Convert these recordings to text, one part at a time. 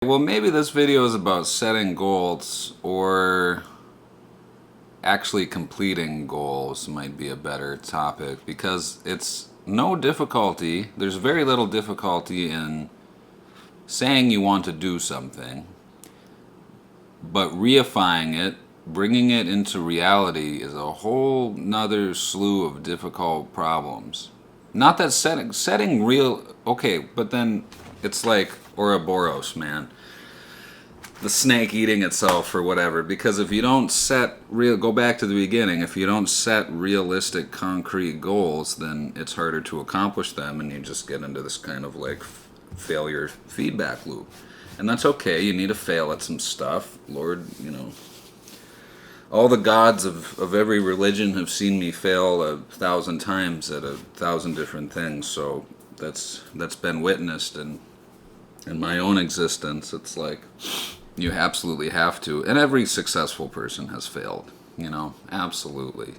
Well, maybe this video is about setting goals or actually completing goals might be a better topic because it's no difficulty. There's very little difficulty in saying you want to do something, but reifying it, bringing it into reality is a whole nother slew of difficult problems. Not that setting real, okay, but then it's like Ouroboros, man. The snake eating itself or whatever, because if you don't set real, go back to the beginning, if you don't set realistic concrete goals, then it's harder to accomplish them and you just get into this kind of like failure feedback loop. And that's okay. You need to fail at some stuff. Lord, all the gods of every religion have seen me fail 1,000 times at 1,000 different things, so that's been witnessed in my own existence. It's like you absolutely have to, and every successful person has failed, absolutely.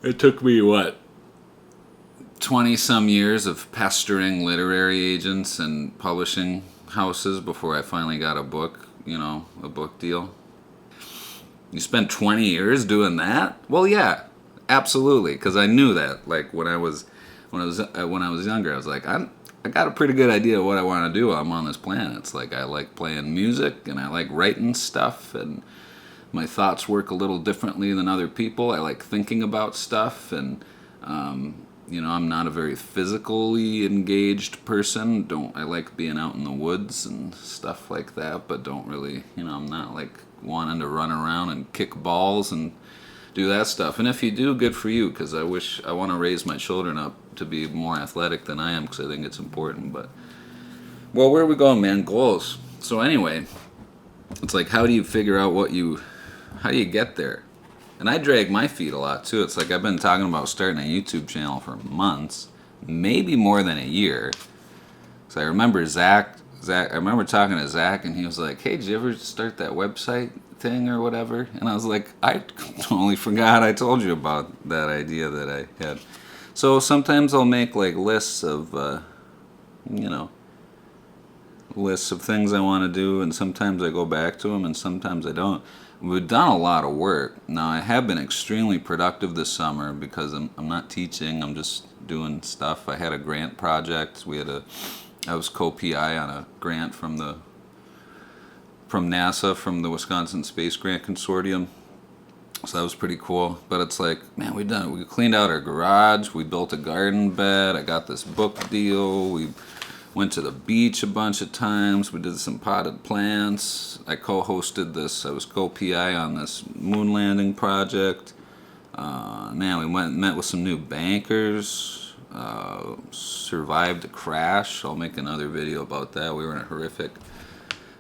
It took me, what, 20 some years of pestering literary agents and publishing houses before I finally got a book, a book deal. You spent 20 years doing that? Well, yeah, absolutely, because I knew that. Like when I was younger, I was like, I got a pretty good idea of what I want to do while I'm on this planet. It's like I like playing music and I like writing stuff, and my thoughts work a little differently than other people. I like thinking about stuff, and I'm not a very physically engaged person. I like being out in the woods and stuff like that, but don't really, I'm not like wanting to run around and kick balls and do that stuff. And if you do, good for you, because I want to raise my children up to be more athletic than I am, because I think it's important. But, well, where are we going, man? Goals. So anyway, it's like, how do you figure out how do you get there? And I drag my feet a lot too. It's like I've been talking about starting a YouTube channel for months, maybe more than a year. So I remember I remember talking to Zach, and he was like, "Hey, did you ever start that website thing or whatever?" And I was like, "I totally forgot I told you about that idea that I had." So sometimes I'll make like lists of, lists of things I want to do, and sometimes I go back to them, and sometimes I don't. We've done a lot of work. Now, I have been extremely productive this summer because I'm not teaching, I'm just doing stuff. I had a grant project. I was co-PI on a grant from NASA, from the Wisconsin Space Grant Consortium. So that was pretty cool. But it's like, man, we cleaned out our garage, we built a garden bed, I got this book deal, we went to the beach a bunch of times. We did some potted plants. I co-hosted this. I was co-PI on this moon landing project. Man, we met with some new bankers. Survived a crash. I'll make another video about that. We were in a horrific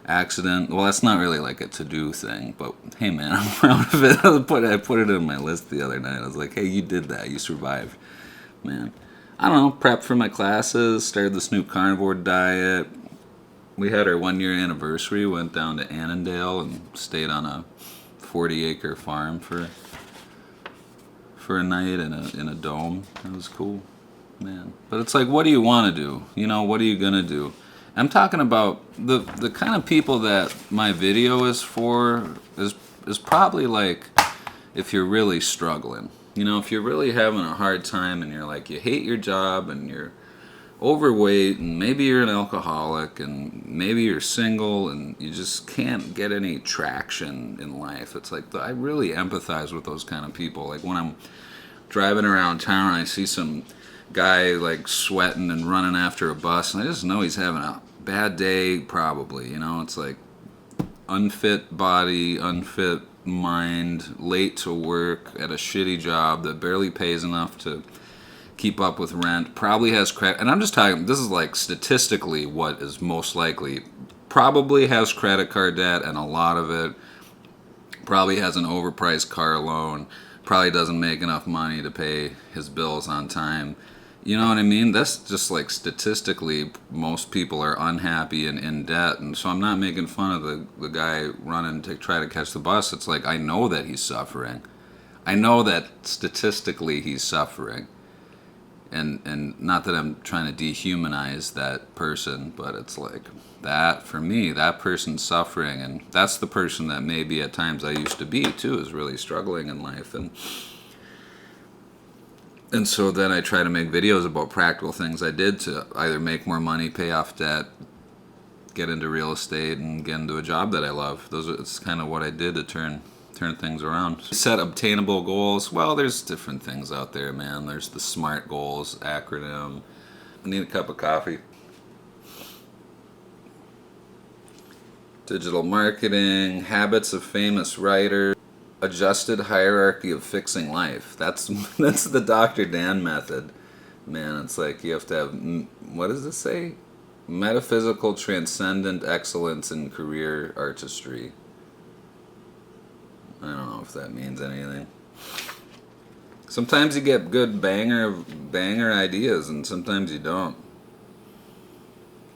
accident. Well, that's not really like a to-do thing, but hey, man, I'm proud of it. I put it in my list the other night. I was like, hey, you did that. You survived, man. I don't know, prep for my classes, started this new carnivore diet. We had our 1-year anniversary, went down to Annandale and stayed on a 40-acre farm for a night in a dome. It was cool, man. But it's like, what do you want to do? What are you going to do? I'm talking about the kind of people that my video is for is probably like if you're really struggling. If you're really having a hard time and you're like, you hate your job and you're overweight and maybe you're an alcoholic and maybe you're single and you just can't get any traction in life. It's like, I really empathize with those kind of people. Like when I'm driving around town and I see some guy like sweating and running after a bus, and I just know he's having a bad day probably. It's like unfit body, unfit mind, late to work at a shitty job that barely pays enough to keep up with rent, probably has credit, and I'm just talking, this is like statistically what is most likely, probably has credit card debt, and a lot of it, probably has an overpriced car loan, probably doesn't make enough money to pay his bills on time. You know what I mean? That's just like statistically, most people are unhappy and in debt. And so I'm not making fun of the guy running to try to catch the bus. It's like, I know that he's suffering. I know that statistically he's suffering. And not that I'm trying to dehumanize that person, but it's like that for me, that person's suffering, and that's the person that maybe at times I used to be too, is really struggling in life. And so then I try to make videos about practical things I did to either make more money, pay off debt, get into real estate, and get into a job that I love. It's kind of what I did to turn things around. Set obtainable goals. Well, there's different things out there, man. There's the SMART goals acronym. I need a cup of coffee. Digital marketing, habits of famous writers, adjusted hierarchy of fixing life. That's the Dr. Dan method. Man, it's like you have to have, what does it say? Metaphysical transcendent excellence in career artistry. I don't know if that means anything. Sometimes you get good banger ideas, and sometimes you don't.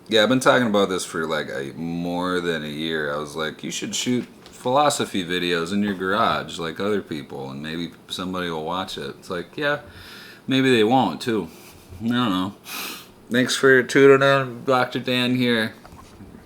Yeah, I've been talking about this for like more than a year. I was like, you should shoot philosophy videos in your garage like other people, and maybe somebody will watch it. It's like, yeah, maybe they won't too. I don't know. Thanks for tuning in. Dr. Dan here.